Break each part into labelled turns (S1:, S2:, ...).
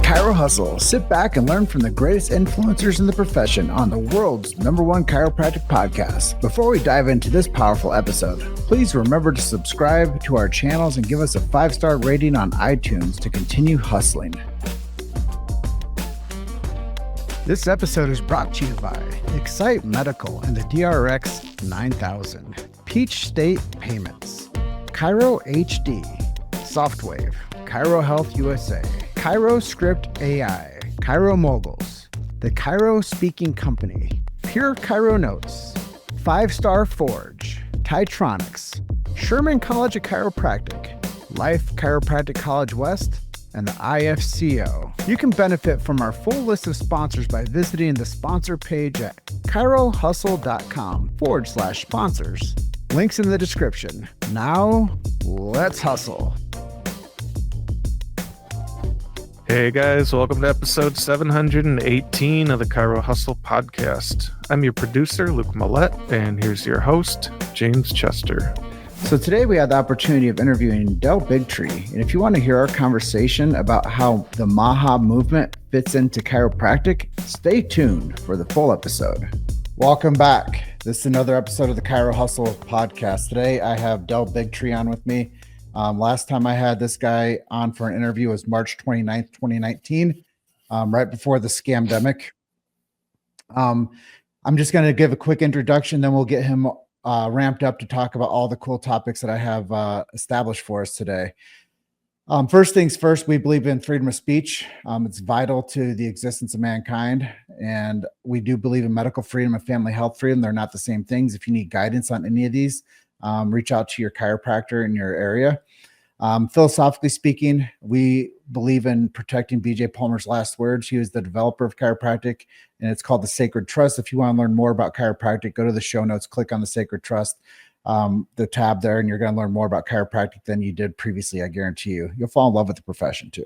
S1: Chiro Hustle. Sit back and learn from the greatest influencers in the profession on the world's #1 chiropractic podcast. Before we dive into this powerful episode, please remember to subscribe to our channels and give us a 5-star rating on iTunes to continue hustling. This episode is brought to you by Excite Medical and the DRX 9000, Peach State Payments, Chiro HD, Softwave, Chiro Health USA, Chiro Script AI, Chiro Moguls, The Chiro Speaking Company, Pure Chiro Notes, 5-Star Forge, Titronics, Sherman College of Chiropractic, Life Chiropractic College West, and the IFCO. You can benefit from our full list of sponsors by visiting the sponsor page at chirohustle.com/sponsors. Links in the description. Now, let's hustle.
S2: Hey guys, welcome to episode 718 of the Chiro Hustle Podcast. I'm your producer, Luke Millette, and here's your host, James Chester.
S1: So today we had the opportunity of interviewing Del Bigtree. And if you want to hear our conversation about how the MAHA movement fits into chiropractic, stay tuned for the full episode. Welcome back. This is another episode of the Chiro Hustle Podcast. Today I have Del Bigtree on with me. Last time I had this guy on for an interview was March 29th, 2019, right before the scamdemic. I'm just going to give a quick introduction, then we'll get him ramped up to talk about all the cool topics that I have established for us today. First things first, we believe in freedom of speech. It's vital to the existence of mankind. And we do believe in medical freedom and family health freedom. They're not the same things. If you need guidance on any of these, reach out to your chiropractor in your area. Philosophically speaking, we believe in protecting BJ Palmer's last words. He was the developer of chiropractic, and it's called the Sacred Trust. If you want to learn more about chiropractic, go to the show notes, click on the Sacred Trust, the tab there, and you're going to learn more about chiropractic than you did previously. I guarantee you. You'll fall in love with the profession too.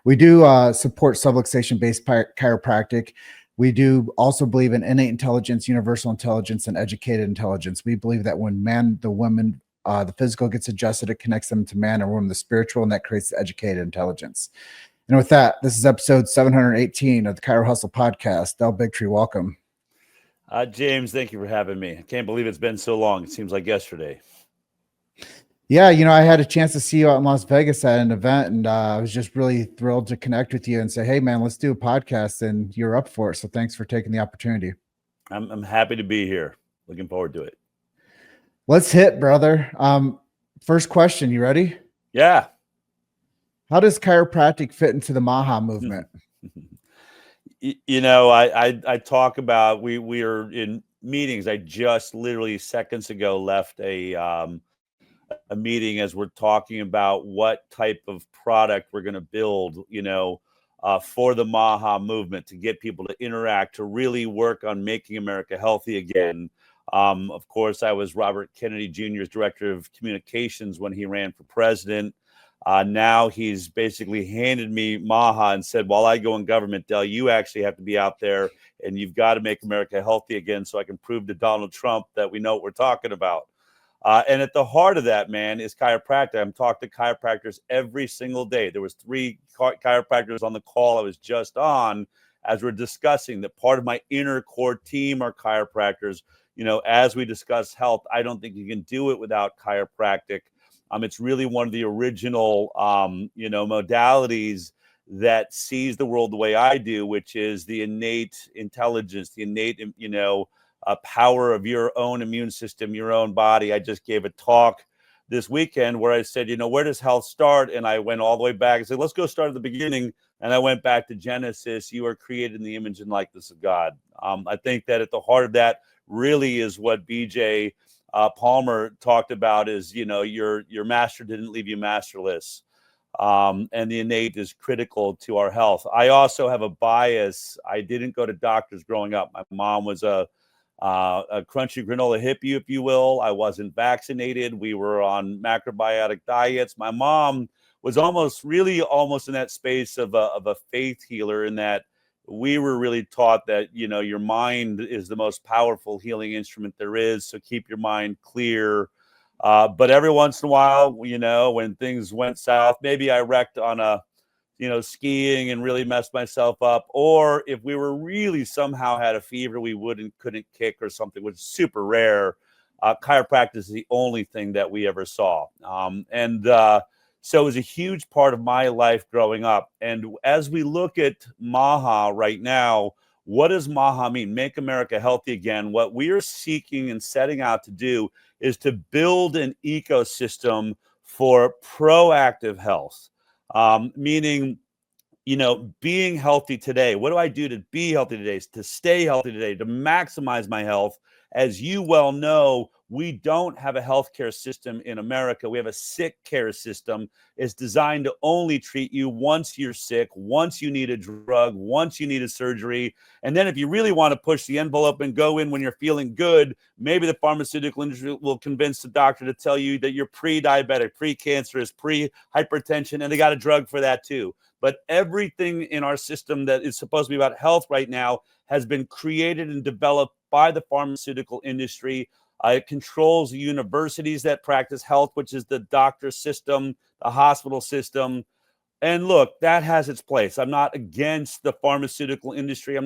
S1: We do support subluxation-based chiropractic. We do also believe in innate intelligence, universal intelligence, and educated intelligence. We believe that when man, the woman, the physical gets adjusted, it connects them to man, and woman, the spiritual, and that creates the educated intelligence. And with that, this is episode 718 of the Chiro Hustle Podcast. Del Bigtree, welcome.
S3: James, thank you for having me. I can't believe it's been so long. It seems like yesterday.
S1: Yeah, I had a chance to see you out in Las Vegas at an event, and I was just really thrilled to connect with you and say, hey, man, let's do a podcast, and you're up for it. So thanks for taking the opportunity.
S3: I'm happy to be here. Looking forward to it.
S1: Let's hit, brother. First question, you ready?
S3: Yeah.
S1: How does chiropractic fit into the MAHA movement?
S3: I talk about, we are in meetings. I just literally seconds ago left a meeting as we're talking about what type of product we're going to build, for the MAHA movement to get people to interact, to really work on making America healthy again. Of course, I was Robert Kennedy Jr.'s director of communications when he ran for president. Now he's basically handed me MAHA and said, while I go in government, Del, you actually have to be out there and you've got to make America healthy again so I can prove to Donald Trump that we know what we're talking about. And at the heart of that, man, is chiropractic. I'm talking to chiropractors every single day. There was 3 chiropractors on the call I was just on as we're discussing that part of my inner core team are chiropractors. As we discuss health, I don't think you can do it without chiropractic. It's really one of the original, modalities that sees the world the way I do, which is the innate intelligence, the innate, power of your own immune system, your own body. I just gave a talk this weekend where I said, where does health start? And I went all the way back and said, let's go start at the beginning. And I went back to Genesis. You are created in the image and likeness of God. I think that at the heart of that really is what BJ Palmer talked about is, your master didn't leave you masterless. And the innate is critical to our health. I also have a bias. I didn't go to doctors growing up. My mom was a crunchy granola hippie, if you will. I wasn't vaccinated. We were on macrobiotic diets. My mom was almost in that space of a faith healer, in that we were really taught that, your mind is the most powerful healing instrument there is. So keep your mind clear. But every once in a while, when things went south, maybe I wrecked on a skiing and really messed myself up, or if we were really somehow had a fever we couldn't kick or something, which is super rare. Chiropractic is the only thing that we ever saw. So it was a huge part of my life growing up. And as we look at MAHA right now, what does MAHA mean? Make America Healthy Again. What we are seeking and setting out to do is to build an ecosystem for proactive health, meaning, being healthy today. What do I do to be healthy today? To stay healthy today, to maximize my health. As you well know, we don't have a healthcare system in America. We have a sick care system. It's designed to only treat you once you're sick, once you need a drug, once you need a surgery. And then if you really want to push the envelope and go in when you're feeling good, maybe the pharmaceutical industry will convince the doctor to tell you that you're pre-diabetic, pre-cancerous, pre-hypertension, and they got a drug for that too. But everything in our system that is supposed to be about health right now has been created and developed by the pharmaceutical industry. It controls the universities that practice health, which is the doctor system, the hospital system. And look, that has its place. I'm not against the pharmaceutical industry. I've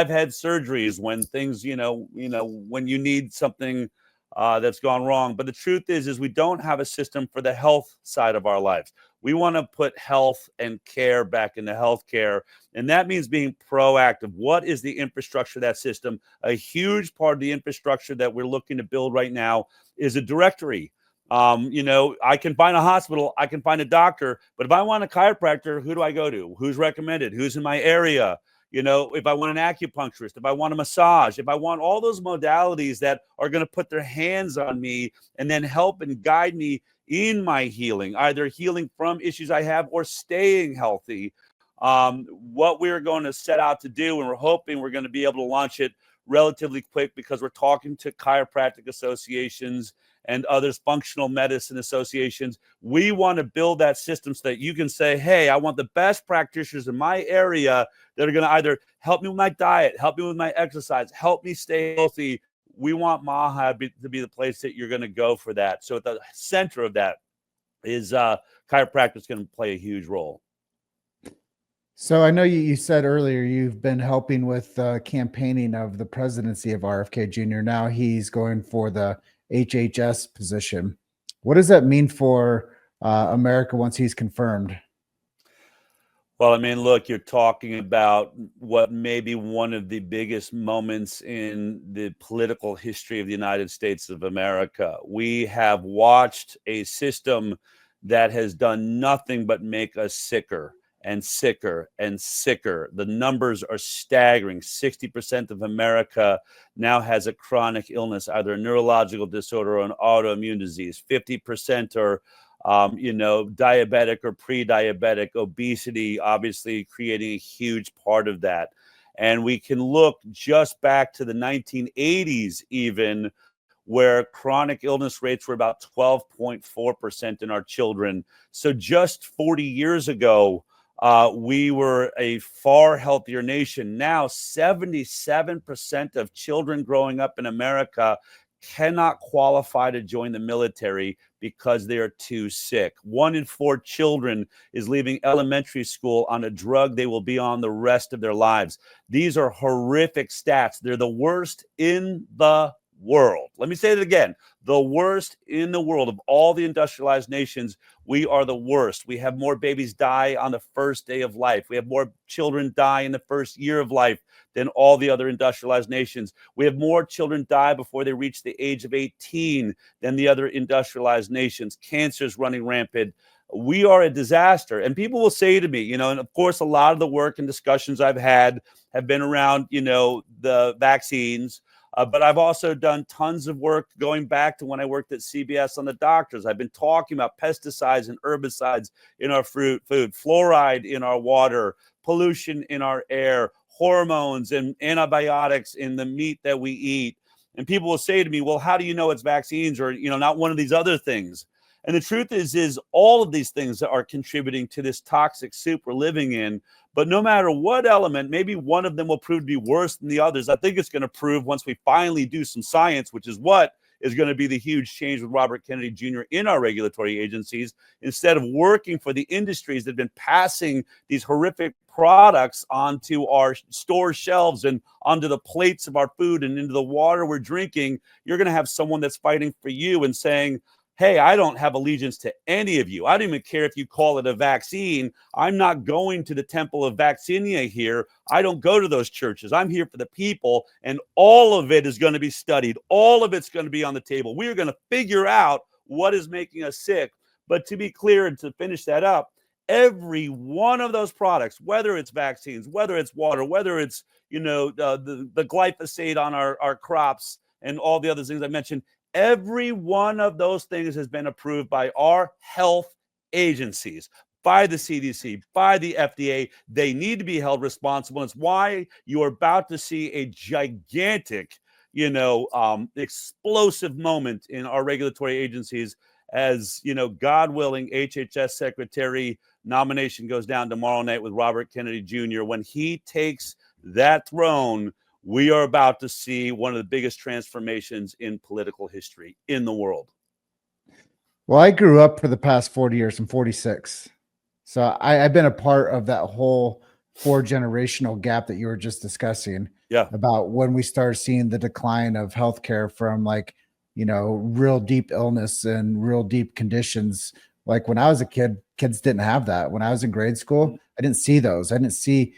S3: had surgeries when things, when you need something that's gone wrong. But the truth is we don't have a system for the health side of our lives. We want to put health and care back into healthcare. And that means being proactive. What is the infrastructure of that system? A huge part of the infrastructure that we're looking to build right now is a directory. I can find a hospital, I can find a doctor, but if I want a chiropractor, who do I go to? Who's recommended? Who's in my area? If I want an acupuncturist, if I want a massage, if I want all those modalities that are going to put their hands on me and then help and guide me in my healing, either healing from issues I have or staying healthy. What we're going to set out to do, and we're hoping we're going to be able to launch it relatively quick because we're talking to chiropractic associations and others, functional medicine associations. We want to build that system so that you can say, hey, I want the best practitioners in my area that are going to either help me with my diet, help me with my exercise, help me stay healthy. We want MAHA to be the place that you're going to go for that. So at the center of that is chiropractic is going to play a huge role.
S1: So I know you said earlier you've been helping with campaigning of the presidency of RFK Jr. Now he's going for the HHS position. What does that mean for America once he's confirmed?
S3: Well, look, you're talking about what may be one of the biggest moments in the political history of the United States of America. We have watched a system that has done nothing but make us sicker and sicker and sicker. The numbers are staggering. 60% of America now has a chronic illness, either a neurological disorder or an autoimmune disease. 50% are diabetic or pre-diabetic. Obesity, obviously, creating a huge part of that. And we can look just back to the 1980s even, where chronic illness rates were about 12.4% in our children. So just 40 years ago, we were a far healthier nation. Now, 77% of children growing up in America cannot qualify to join the military because they are too sick. 1 in 4 children is leaving elementary school on a drug they will be on the rest of their lives. These are horrific stats. They're the worst in the world. Let me say it again. The worst in the world. Of all the industrialized nations, we are the worst. We have more babies die on the first day of life. We have more children die in the first year of life than all the other industrialized nations. We have more children die before they reach the age of 18 than the other industrialized nations. Cancer is running rampant. We are a disaster. And people will say to me, and of course, a lot of the work and discussions I've had have been around, the vaccines. But I've also done tons of work going back to when I worked at CBS on the doctors. I've been talking about pesticides and herbicides in our food, fluoride in our water, pollution in our air, hormones and antibiotics in the meat that we eat. And people will say to me, well, how do you know it's vaccines or, not one of these other things? And the truth is all of these things are contributing to this toxic soup we're living in. But no matter what element, maybe one of them will prove to be worse than the others. I think it's going to prove once we finally do some science, which is what is going to be the huge change with Robert Kennedy Jr. in our regulatory agencies. Instead of working for the industries that have been passing these horrific products onto our store shelves and onto the plates of our food and into the water we're drinking, you're going to have someone that's fighting for you and saying, hey, I don't have allegiance to any of you. I don't even care if you call it a vaccine. I'm not going to the temple of Vaccinia here. I don't go to those churches. I'm here for the people, and all of it is going to be studied. All of it's going to be on the table. We're going to figure out what is making us sick. But to be clear and to finish that up, every one of those products, whether it's vaccines, whether it's water, whether it's, the glyphosate on our crops and all the other things I mentioned, every one of those things has been approved by our health agencies, by the CDC, by the FDA. They need to be held responsible. It's why you're about to see a gigantic, explosive moment in our regulatory agencies as, God willing, HHS Secretary nomination goes down tomorrow night with Robert Kennedy Jr. When he takes that throne, we are about to see one of the biggest transformations in political history in the world.
S1: Well, I grew up for the past 40 years. I'm 46. So I've been a part of that whole 4-generational gap that you were just discussing.
S3: Yeah.
S1: About when we started seeing the decline of healthcare from real deep illness and real deep conditions. Like when I was a kid, kids didn't have that. When I was in grade school, I didn't see those. I didn't see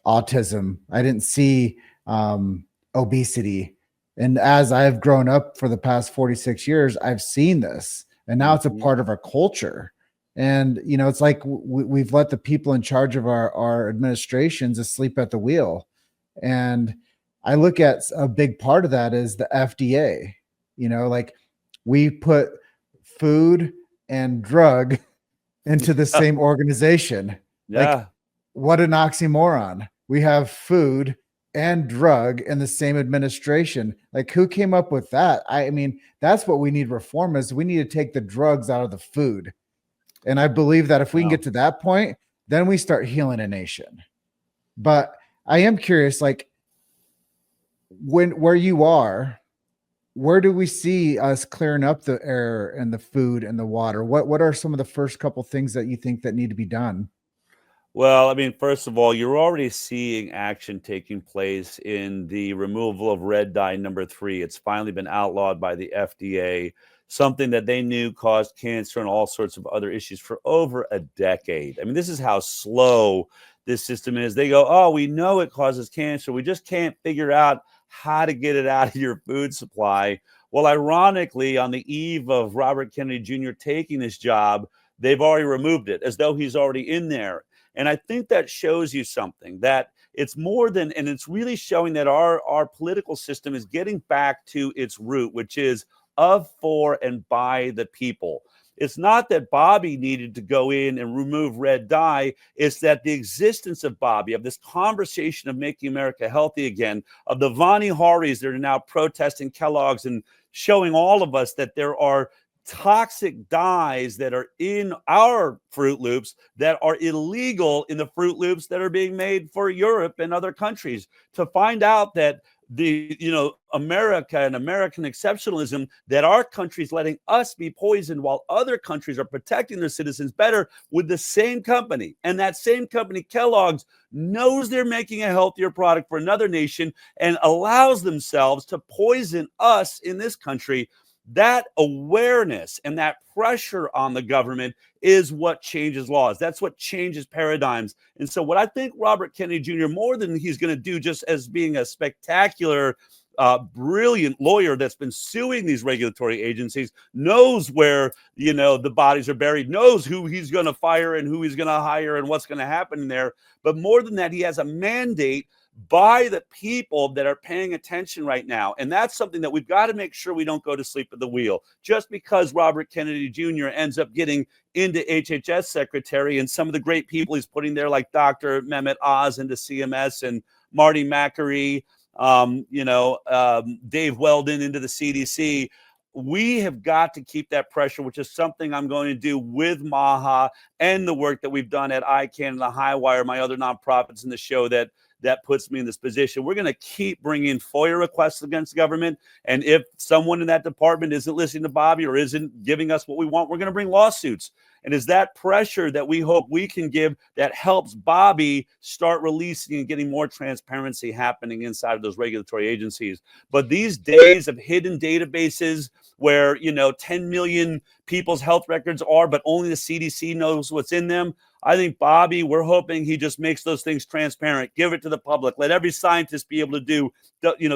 S1: autism. I didn't see obesity. And as I've grown up for the past 46 years, I've seen this. And now it's a part of our culture. And, it's like we've let the people in charge of our administrations asleep at the wheel. And I look at a big part of that is the FDA. We put food and drug into the same organization.
S3: Yeah.
S1: What an oxymoron. We have food and drug in the same administration. Who came up with that? I mean, that's what we need reform is. We need to take the drugs out of the food. And I believe that if we can get to that point, then we start healing a nation. But I am curious, where you are, where do we see us clearing up the air and the food and the water? What are some of the first couple things that you think that need to be done?
S3: Well, I mean, first of all, you're already seeing action taking place in the removal of red dye number 3. It's finally been outlawed by the FDA, something that they knew caused cancer and all sorts of other issues for over a decade. I mean, this is how slow this system is. They go, oh, we know it causes cancer. We just can't figure out how to get it out of your food supply. Well, ironically, on the eve of Robert Kennedy Jr. taking this job, they've already removed it as though he's already in there. And I think that shows you something, that it's more than, and it's really showing that our political system is getting back to its root, which is of, for, and by the people. It's not that Bobby needed to go in and remove red dye. It's that the existence of Bobby, of this conversation of making America healthy again, of the Vani Haris that are now protesting Kellogg's and showing all of us that there are toxic dyes that are in our Fruit Loops that are illegal in the Fruit Loops that are being made for Europe and other countries. To find out that America and American exceptionalism, that our country's letting us be poisoned while other countries are protecting their citizens better with the same company. And that same company, Kellogg's, knows they're making a healthier product for another nation and allows themselves to poison us in this country. That awareness and that pressure on the government is what changes laws. That's what changes paradigms. And so what I think Robert Kennedy Jr., more than he's going to do just as being a spectacular, brilliant lawyer that's been suing these regulatory agencies, knows where, the bodies are buried, knows who he's going to fire and who he's going to hire and what's going to happen there. But more than that, he has a mandate by the people that are paying attention right now. And that's something that we've got to make sure we don't go to sleep at the wheel. Just because Robert Kennedy Jr. ends up getting into HHS secretary and some of the great people he's putting there, like Dr. Mehmet Oz into CMS and Marty Makary, Dave Weldon into the CDC. We have got to keep that pressure, which is something I'm going to do with MAHA and the work that we've done at ICANN and the Highwire, my other nonprofits in the show, that that puts me in this position. We're going to keep bringing FOIA requests against the government. And if someone in that department isn't listening to Bobby or isn't giving us what we want, we're going to bring lawsuits. And is that pressure that we hope we can give that helps Bobby start releasing and getting more transparency happening inside of those regulatory agencies. But these days of hidden databases where, 10 million people's health records are, but only the CDC knows what's in them. I think Bobby, we're hoping he just makes those things transparent, give it to the public, let every scientist be able to do,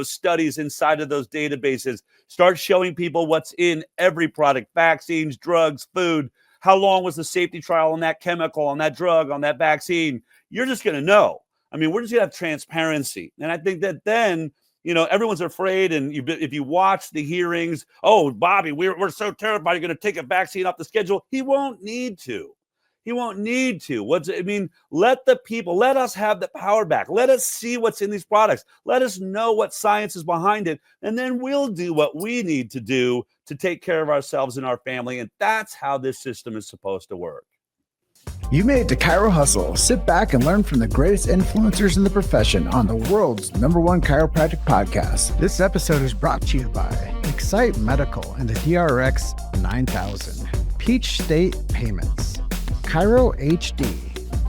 S3: studies inside of those databases, start showing people what's in every product, vaccines, drugs, food. How long was the safety trial on that chemical, on that drug, on that vaccine? You're just going to know. I mean, we're just going to have transparency. And I think that then, everyone's afraid. And if you watch the hearings, oh, Bobby, we're so terrified you're going to take a vaccine off the schedule. He won't need to. He won't need to. Let the people, let us have the power back. Let us see what's in these products. Let us know what science is behind it. And then we'll do what we need to do to take care of ourselves and our family. And that's how this system is supposed to work.
S1: You made it to Chiro Hustle. Sit back and learn from the greatest influencers in the profession on the world's #1 chiropractic podcast. This episode is brought to you by Excite Medical and the DRX 9000, Peach State Payments, Chiro HD,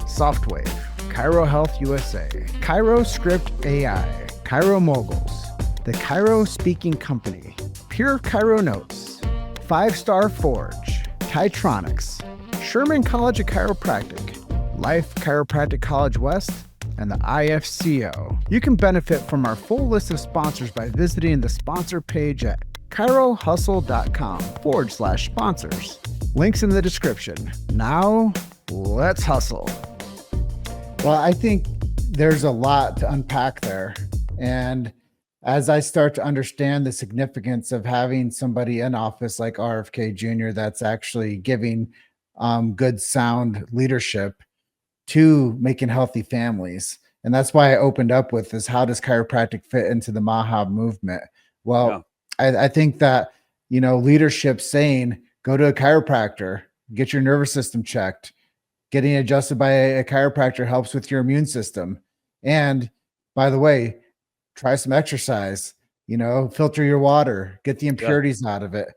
S1: Softwave, Chiro Health USA, Chiro Script AI, Chiro Moguls, the Chiro Speaking Company, Pure Chiro Notes, 5-Star Forge, Titronics, Sherman College of Chiropractic, Life Chiropractic College West, and the IFCO. You can benefit from our full list of sponsors by visiting the sponsor page at chirohustle.com/sponsors. Links in the description. Now, let's hustle. Well, I think there's a lot to unpack there. And as I start to understand the significance of having somebody in office like RFK Jr. that's actually giving good, sound leadership to making healthy families. And that's why I opened up with this, how does chiropractic fit into the MAHA movement? Well, yeah. I think that, leadership saying, go to a chiropractor, get your nervous system checked. Getting adjusted by a chiropractor helps with your immune system. And by the way, try some exercise, filter your water, get the impurities out of it.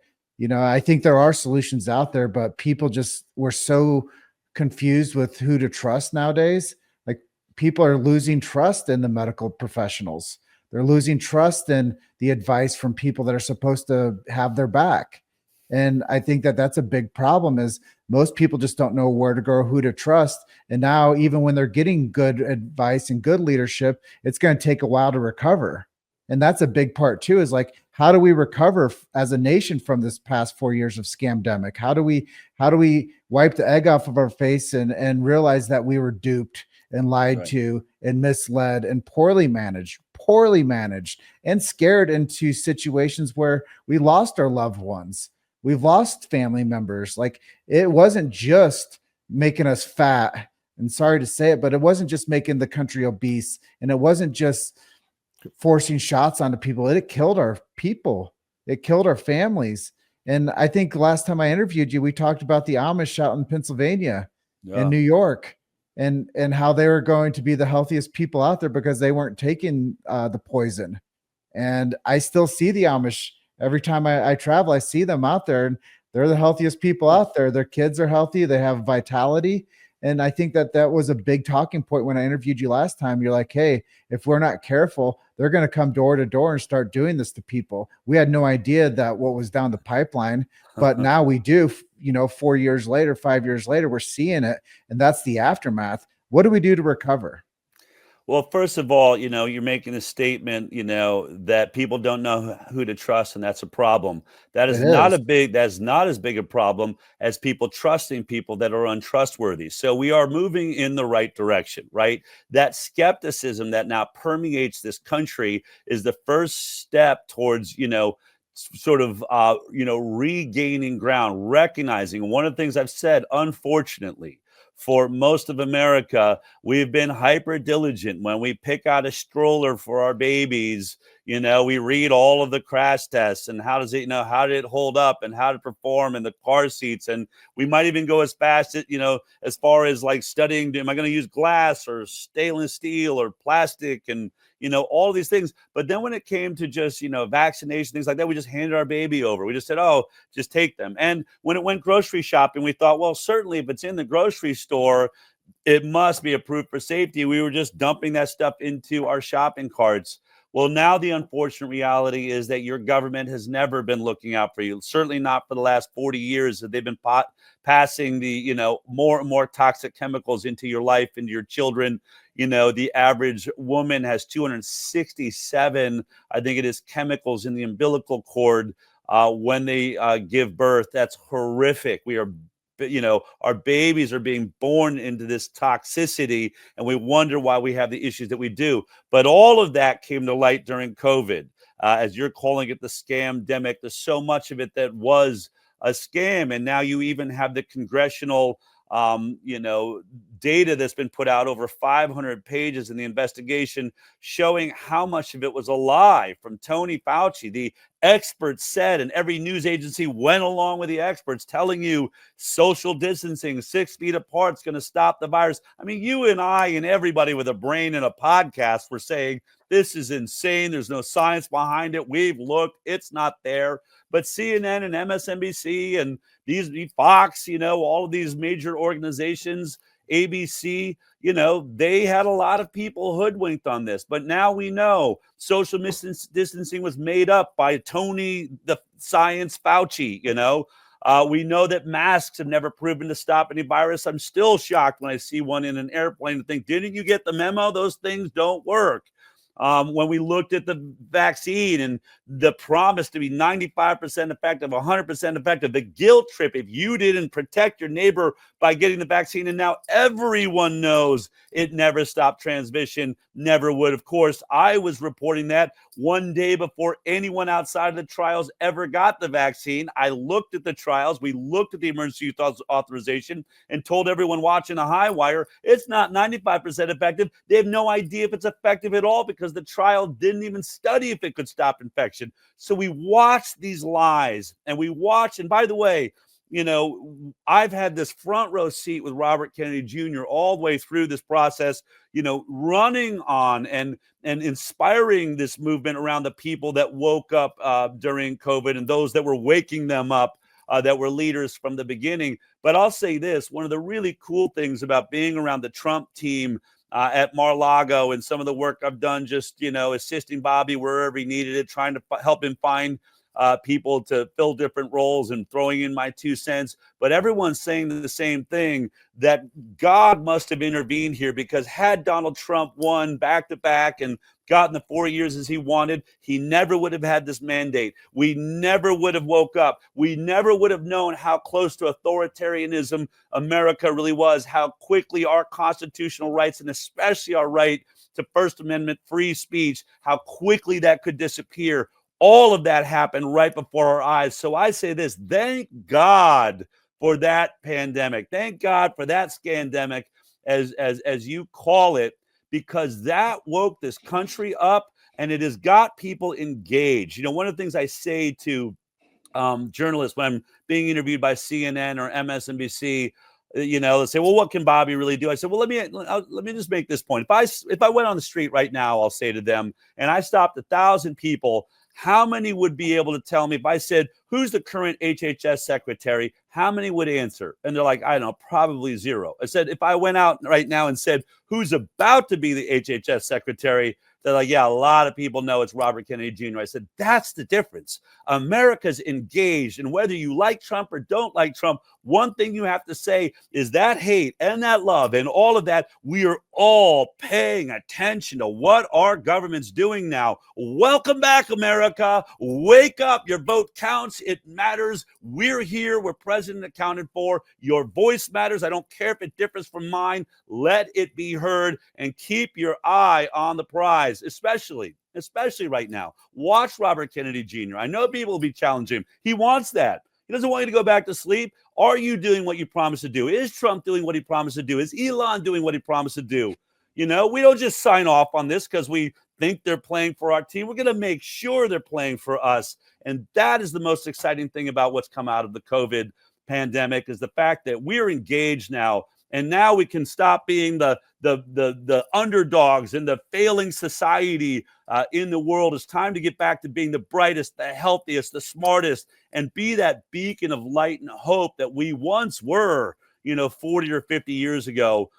S1: I think there are solutions out there, but people we're so confused with who to trust nowadays. Like, people are losing trust in the medical professionals. They're losing trust in the advice from people that are supposed to have their back. And I think that that's a big problem, is most people just don't know where to go, who to trust. And now, even when they're getting good advice and good leadership, it's going to take a while to recover. And that's a big part too, is like, how do we recover as a nation from this past 4 years of scamdemic? How do we wipe the egg off of our face and realize that we were duped and lied to and misled and poorly managed and scared into situations where we lost our loved ones. We've lost family members. Like, it wasn't just making us fat, and sorry to say it, but it wasn't just making the country obese, and it wasn't just forcing shots onto people. It killed our people. It killed our families. And I think last time I interviewed you, we talked about the Amish out in Pennsylvania and New York, and how they were going to be the healthiest people out there because they weren't taking the poison. And I still see the Amish. Every time I travel, I see them out there, and they're the healthiest people out there. Their kids are healthy. They have vitality. And I think that was a big talking point when I interviewed you last time. You're like, hey, if we're not careful, they're going to come door to door and start doing this to people. We had no idea that what was down the pipeline, but now we do. 4 years later, 5 years later, we're seeing it. And that's the aftermath. What do we do to recover?
S3: Well, first of all, you're making a statement, that people don't know who to trust, and that's a problem. That's not as big a problem as people trusting people that are untrustworthy. So we are moving in the right direction, right? That skepticism that now permeates this country is the first step towards, regaining ground, recognizing one of the things I've said, unfortunately, for most of America, we've been hyper diligent. When we pick out a stroller for our babies, we read all of the crash tests and how did it hold up and how to perform in the car seats. And we might even go as fast as, as far as like studying, am I going to use glass or stainless steel or plastic and, all these things. But then when it came to just, vaccination, things like that, we just handed our baby over. We just said, oh, just take them. And when it went grocery shopping, we thought, well, certainly if it's in the grocery store, it must be approved for safety. We were just dumping that stuff into our shopping carts. Well, now the unfortunate reality is that your government has never been looking out for you. Certainly not for the last 40 years that they've been passing the, more and more toxic chemicals into your life, into your children. The average woman has 267, I think it is, chemicals in the umbilical cord when they give birth. That's horrific. Our babies are being born into this toxicity, and we wonder why we have the issues that we do. But all of that came to light during COVID. As you're calling it the scam-demic, there's so much of it that was a scam. And now you even have the congressional data that's been put out, over 500 pages in the investigation, showing how much of it was a lie from Tony Fauci. The experts said, and every news agency went along with the experts, telling you social distancing, 6 feet apart, is going to stop the virus. I mean, you and I and everybody with a brain and a podcast were saying, this is insane. There's no science behind it. We've looked. It's not there. But CNN and MSNBC and these Fox, all of these major organizations, ABC, they had a lot of people hoodwinked on this. But now we know social distancing was made up by Tony, the science Fauci, we know that masks have never proven to stop any virus. I'm still shocked when I see one in an airplane and think, didn't you get the memo? Those things don't work. When we looked at the vaccine and the promise to be 95% effective, 100% effective, the guilt trip if you didn't protect your neighbor by getting the vaccine, and now everyone knows it never stopped transmission, never would. Of course, I was reporting that one day before anyone outside of the trials ever got the vaccine. I looked at the trials, we looked at the emergency use authorization, and told everyone watching the high wire, it's not 95% effective. They have no idea if it's effective at all because the trial didn't even study if it could stop infection. So we watched these lies, and and by the way, I've had this front row seat with Robert Kennedy Jr. all the way through this process, running on and inspiring this movement around the people that woke up during COVID and those that were waking them up, that were leaders from the beginning. But I'll say this, one of the really cool things about being around the Trump team at Mar-a-Lago and some of the work I've done, just, assisting Bobby wherever he needed it, trying to help him find people to fill different roles and throwing in my 2 cents. But everyone's saying the same thing, that God must have intervened here, because had Donald Trump won back to back and gotten the 4 years as he wanted, he never would have had this mandate. We never would have woke up. We never would have known how close to authoritarianism America really was, how quickly our constitutional rights, and especially our right to First Amendment free speech, how quickly that could disappear. All of that happened right before our eyes. So I say this, thank God for that pandemic. Thank God for that scandemic, as you call it, because that woke this country up and it has got people engaged. One of the things I say to journalists when I'm being interviewed by CNN or MSNBC, let's say, well, what can Bobby really do? I said, well, let me just make this point. If I went on the street right now, I'll say to them, and I stopped 1,000 people, how many would be able to tell me, if I said, who's the current HHS secretary, how many would answer? And they're like, I don't know, probably 0. I said, if I went out right now and said, who's about to be the HHS secretary, they're like, yeah, a lot of people know it's Robert Kennedy Jr. I said, that's the difference. America's engaged. And whether you like Trump or don't like Trump, one thing you have to say is that hate and that love and all of that, we are all paying attention to what our government's doing now. Welcome back, America. Wake up. Your vote counts. It matters. We're here. We're president accounted for. Your voice matters. I don't care if it differs from mine. Let it be heard, and keep your eye on the prize, especially right now. Watch Robert Kennedy Jr. I know people will be challenging him. He wants that. He doesn't want you to go back to sleep. Are you doing what you promised to do? Is Trump doing what he promised to do? Is Elon doing what he promised to do? We don't just sign off on this because we think they're playing for our team. We're going to make sure they're playing for us. And that is the most exciting thing about what's come out of the COVID pandemic, is the fact that we're engaged now. And now we can stop being the underdogs and the failing society in the world. It's time to get back to being the brightest, the healthiest, the smartest, and be that beacon of light and hope that we once were, 40 or 50 years ago.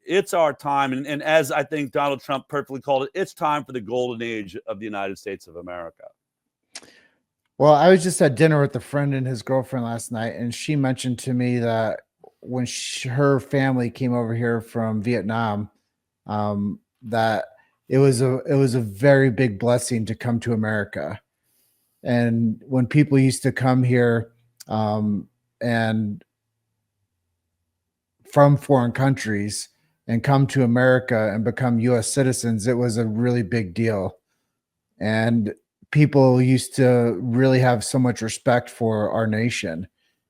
S3: It's our time. And as I think Donald Trump perfectly called it, it's time for the golden age of the United States of America.
S1: Well, I was just at dinner with a friend and his girlfriend last night, and she mentioned to me that when her family came over here from Vietnam, that it was a very big blessing to come to America. And when people used to come here and from foreign countries and come to America and become U.S. citizens, it was a really big deal. And people used to really have so much respect for our nation,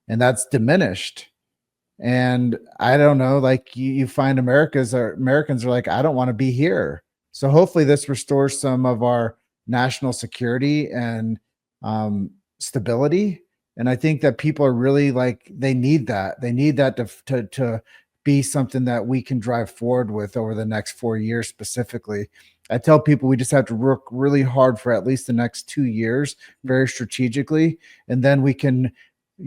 S1: and that's diminished. And I don't know, like you find Americans are like, I don't want to be here. So hopefully this restores some of our national security and stability. And I think that people are really like, they need that. They need that to be something that we can drive forward with over the next 4 years specifically. I tell people we just have to work really hard for at least the next 2 years, very strategically, and then we can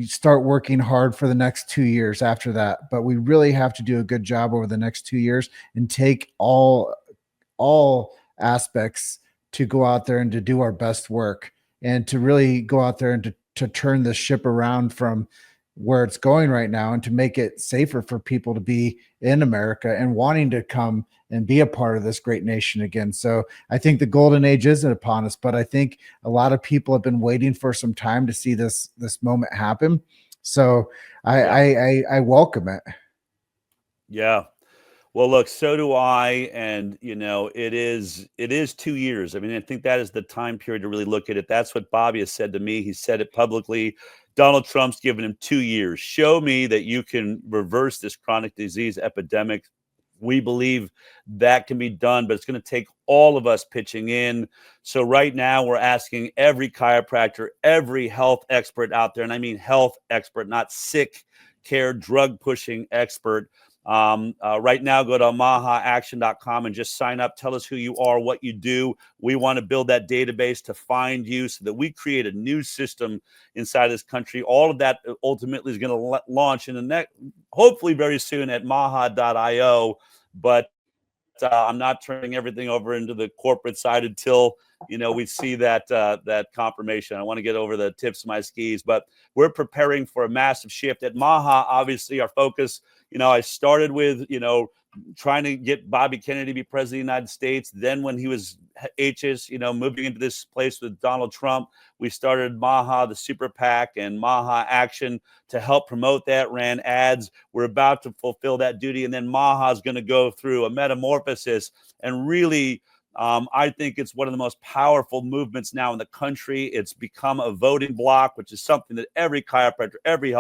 S1: start working hard for the next 2 years after that. But we really have to do a good job over the next 2 years and take all aspects to go out there and to do our best work, and to really go out there and to turn the ship around from where it's going right now, and to make it safer for people to be in America and wanting to come and be a part of this great nation again. So I think the golden age isn't upon us, but I think a lot of people have been waiting for some time to see this moment happen. So I welcome it.
S3: Yeah. Well, look, so do I. And, it is 2 years. I mean, I think that is the time period to really look at it. That's what Bobby has said to me. He said it publicly. Donald Trump's given him 2 years. Show me that you can reverse this chronic disease epidemic. We believe that can be done, but it's going to take all of us pitching in. So right now we're asking every chiropractor, every health expert out there, and I mean health expert, not sick care, drug pushing expert. Right now, go to mahaaction.com and just sign up. Tell us who you are, what you do. We want to build that database to find you so that we create a new system inside this country. All of that ultimately is going to launch in the next, hopefully very soon at maha.io. But I'm not turning everything over into the corporate side until we see that confirmation. I want to get over the tips of my skis, but we're preparing for a massive shift at MAHA. Obviously, our focus. I started with trying to get Bobby Kennedy to be president of the United States. Then when he was HS, moving into this place with Donald Trump, we started MAHA, the Super PAC, and MAHA Action to help promote that, ran ads. We're about to fulfill that duty. And then MAHA is going to go through a metamorphosis and really, I think it's one of the most powerful movements now in the country. It's become a voting block, which is something that every chiropractor, every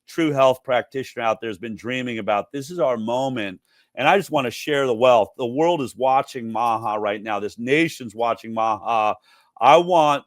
S3: true health practitioner out there has been dreaming about. This is our moment. And I just want to share the wealth. The world is watching MAHA right now. This nation's watching MAHA. I want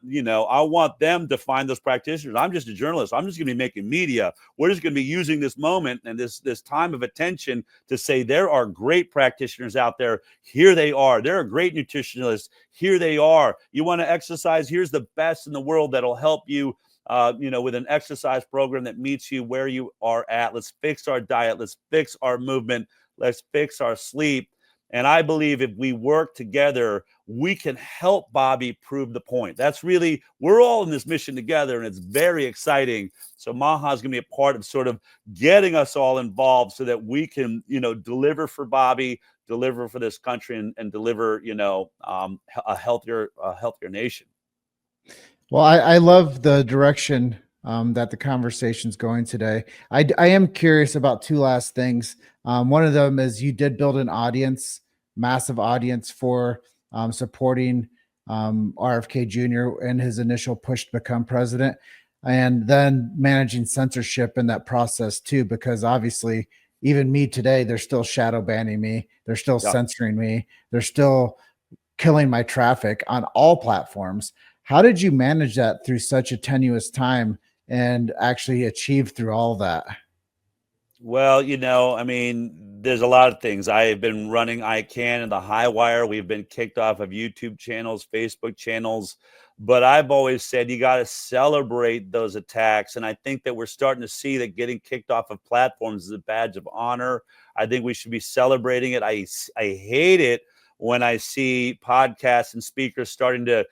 S3: them to find those practitioners. I'm just a journalist. I'm just going to be making media. We're just going to be using this moment and this time of attention to say there are great practitioners out there. Here they are. There are great nutritionists. Here they are. You want to exercise? Here's the best in the world that'll help you. With an exercise program that meets you where you are at. Let's fix our diet. Let's fix our movement. Let's fix our sleep. And I believe if we work together, we can help Bobby prove the point. That's really, we're all in this mission together, and it's very exciting. So MAHA is going to be a part of sort of getting us all involved so that we can, deliver for Bobby, deliver for this country, and deliver, a healthier nation.
S1: Well, I love the direction that the conversation's going today. I am curious about two last things. One of them is you did build an audience, massive audience for supporting RFK Jr. in his initial push to become president. and then managing censorship in that process too, because obviously even me today, they're still shadow banning me. They're still censoring me. They're still killing my traffic on all platforms. How did you manage that through such a tenuous time and actually achieve through all that?
S3: Well, I mean, there's a lot of things. I have been running ICANN and the High Wire. We've been kicked off of YouTube channels, Facebook channels. But I've always said you got to celebrate those attacks. And I think that we're starting to see that getting kicked off of platforms is a badge of honor. I think we should be celebrating it. I hate it when I see podcasts and speakers starting to,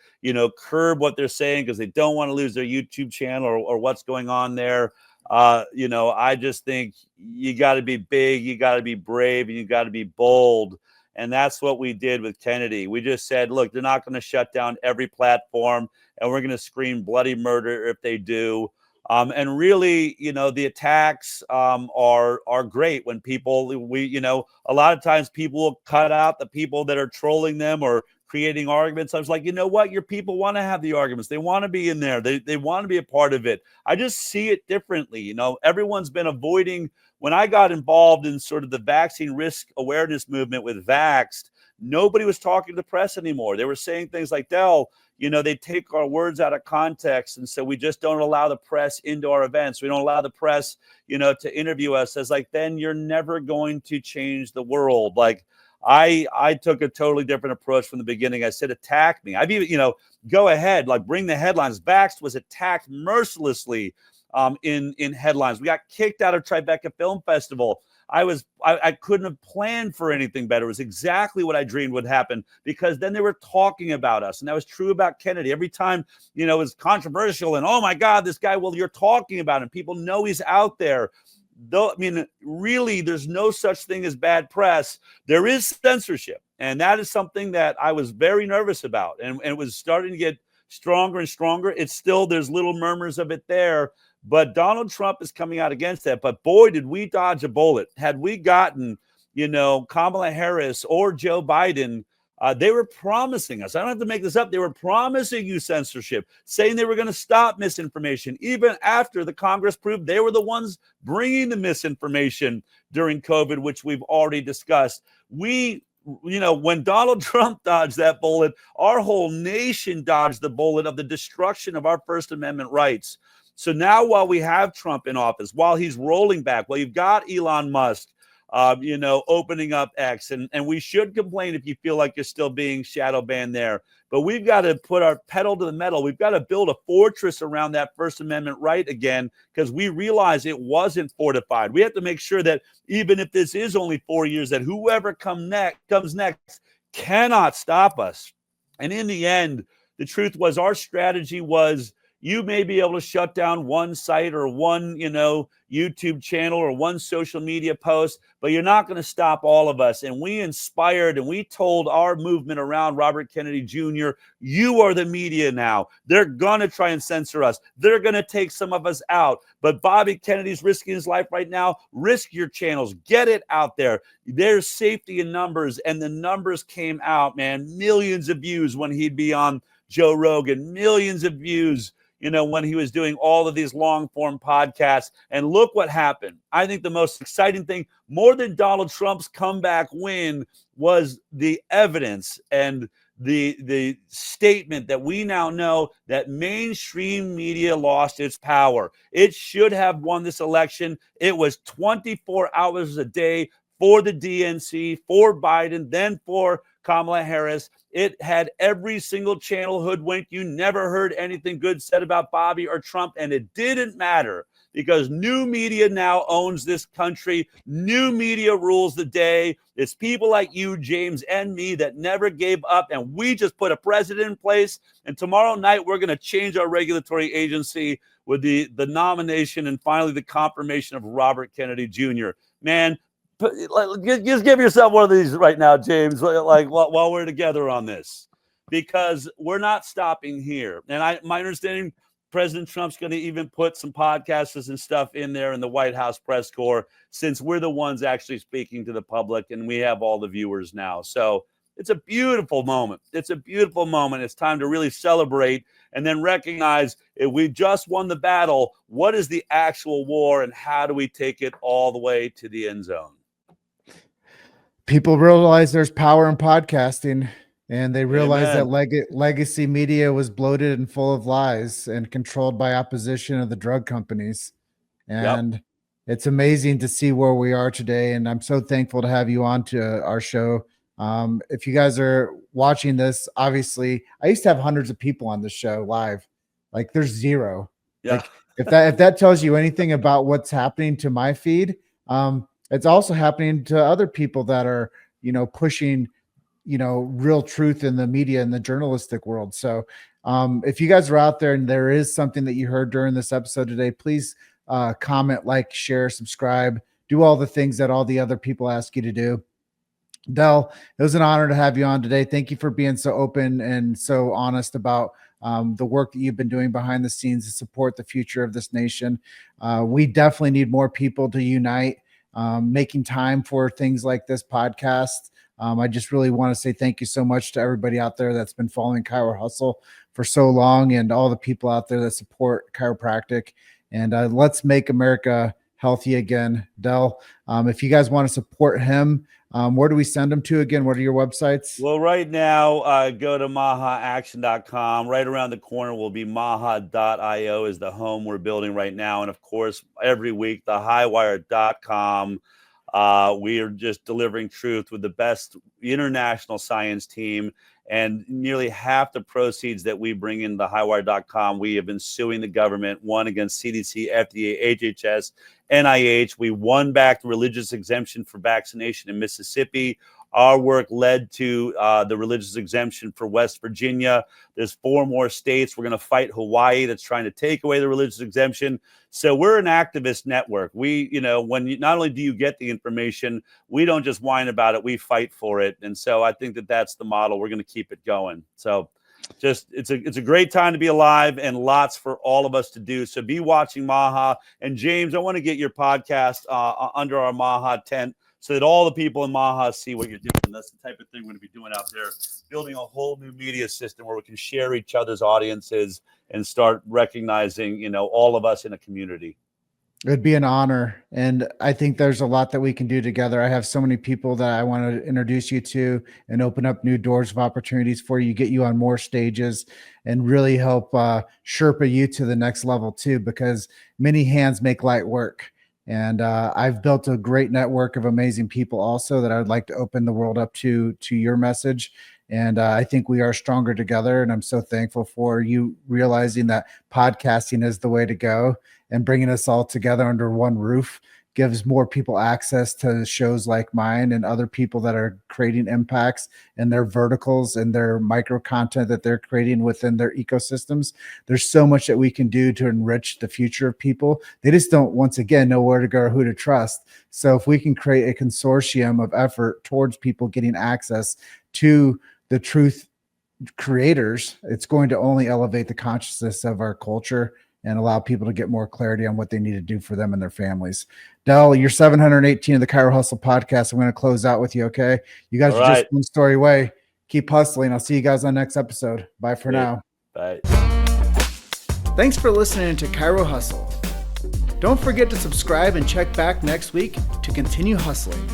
S3: curb what they're saying because they don't want to lose their YouTube channel or what's going on there. I just think you got to be big, you got to be brave, and you got to be bold. And that's what we did with Kennedy. We just said, look, they're not going to shut down every platform, and we're going to scream bloody murder if they do. And really, the attacks are great when people, a lot of times people will cut out the people that are trolling them or creating arguments. I was like, you know what? Your people want to have the arguments. They want to be in there. They want to be a part of it. I just see it differently. Everyone's been avoiding. When I got involved in sort of the vaccine risk awareness movement with Vaxxed, nobody was talking to the press anymore. They were saying things like, Del, they take our words out of context. And so we just don't allow the press into our events. We don't allow the press, to interview us. As like, then you're never going to change the world. Like, I took a totally different approach from the beginning. I said, attack me. I've even, go ahead, like bring the headlines. Vaxxed was attacked mercilessly in headlines. We got kicked out of Tribeca Film Festival. I couldn't have planned for anything better. It was exactly what I dreamed would happen because then they were talking about us. And that was true about Kennedy. Every time, it was controversial and, oh my God, this guy, well, you're talking about him. People know he's out there. Though, I mean, really, there's no such thing as bad press. There is censorship. And that is something that I was very nervous about. And it was starting to get stronger and stronger. It's still, there's little murmurs of it there. But Donald Trump is coming out against that. But boy, did we dodge a bullet. Had we gotten, Kamala Harris or Joe Biden, they were promising us. I don't have to make this up. They were promising you censorship, saying they were going to stop misinformation. Even after the Congress proved they were the ones bringing the misinformation during COVID, which we've already discussed. When Donald Trump dodged that bullet, our whole nation dodged the bullet of the destruction of our First Amendment rights. So now while we have Trump in office, while he's rolling back, well, you've got Elon Musk, opening up X. And we should complain if you feel like you're still being shadow banned there. But we've got to put our pedal to the metal. We've got to build a fortress around that First Amendment right again, because we realize it wasn't fortified. We have to make sure that even if this is only 4 years, that whoever comes next cannot stop us. And in the end, the truth was our strategy was, you may be able to shut down one site or one, YouTube channel or one social media post, but you're not going to stop all of us. And we inspired and we told our movement around Robert Kennedy Jr., you are the media now. They're going to try and censor us. They're going to take some of us out. But Bobby Kennedy's risking his life right now. Risk your channels. Get it out there. There's safety in numbers. And the numbers came out, man. Millions of views when he'd be on Joe Rogan. Millions of views when he was doing all of these long form podcasts. And look what happened. I think the most exciting thing, more than Donald Trump's comeback win, was the evidence and the statement that we now know that mainstream media lost its power. It should have won this election. It was 24 hours a day for the DNC, for Biden, then for Kamala Harris. It had every single channel hoodwinked. You never heard anything good said about Bobby or Trump, and it didn't matter because new media now owns this country. New media rules the day. It's people like you, James, and me that never gave up, and we just put a president in place. And tomorrow night, we're going to change our regulatory agency with the nomination and finally the confirmation of Robert Kennedy Jr. Man, just give yourself one of these right now, James, like while we're together on this, because we're not stopping here. And my understanding, President Trump's going to even put some podcasters and stuff in there in the White House press corps, since we're the ones actually speaking to the public and we have all the viewers now. So It's a beautiful moment. It's a beautiful moment. It's time to really celebrate and then recognize if we just won the battle, what is the actual war and how do we take it all the way to the end zone?
S1: People realize there's power in podcasting, and they realize
S3: Amen.
S1: that legacy media was bloated and full of lies and controlled by opposition of the drug companies. And it's amazing to see where we are today. And I'm so thankful to have you on to our show. If you guys are watching this, obviously, I used to have hundreds of people on the show live. Like, there's zero.
S3: Yeah.
S1: Like, if that tells you anything about what's happening to my feed, it's also happening to other people that are, pushing, real truth in the media and the journalistic world. So if you guys are out there and there is something that you heard during this episode today, please comment, like, share, subscribe, do all the things that all the other people ask you to do. Del, it was an honor to have you on today. Thank you for being so open and so honest about the work that you've been doing behind the scenes to support the future of this nation. We definitely need more people to unite, making time for things like this podcast. I just really want to say thank you so much to everybody out there that's been following Chiro Hustle for so long, and all the people out there that support chiropractic. And let's make America healthy again. Del, if you guys want to support him, where do we send them to again? What are your websites?
S3: Well, right now, go to mahaaction.com. Right around the corner will be maha.io is the home we're building right now. And of course, every week, thehighwire.com. We are just delivering truth with the best international science team. And nearly half the proceeds that we bring in the highwire.com, we have been suing the government, one against CDC, FDA, HHS, NIH. We won back the religious exemption for vaccination in Mississippi. Our work led to the religious exemption for West Virginia. There's 4 more states. We're going to fight Hawaii that's trying to take away the religious exemption. So we're an activist network. We, not only do you get the information, we don't just whine about it, we fight for it. And so I think that that's the model. We're going to keep it going. So it's a great time to be alive and lots for all of us to do. So be watching MAHA. And James, I want to get your podcast under our MAHA tent, so that all the people in MAHA see what you're doing. That's the type of thing we're going to be doing out there, building a whole new media system where we can share each other's audiences and start recognizing, all of us in a community.
S1: It'd be an honor. And I think there's a lot that we can do together. I have so many people that I want to introduce you to and open up new doors of opportunities for you, get you on more stages, and really help Sherpa you to the next level too, because many hands make light work. And I've built a great network of amazing people also that I would like to open the world up to your message. And I think we are stronger together. And I'm so thankful for you realizing that podcasting is the way to go, and bringing us all together under one roof gives more people access to shows like mine and other people that are creating impacts in their verticals and their micro content that they're creating within their ecosystems. There's so much that we can do to enrich the future of people. They just don't, once again, know where to go or who to trust. So if we can create a consortium of effort towards people getting access to the truth creators, it's going to only elevate the consciousness of our culture and allow people to get more clarity on what they need to do for them and their families. Del, you're 718 of the Chiro Hustle podcast. I'm going to close out with you, okay? You guys are just one story away. Keep hustling. I'll see you guys on the next episode. Bye for now.
S3: Bye.
S1: Thanks for listening to Chiro Hustle. Don't forget to subscribe and check back next week to continue hustling.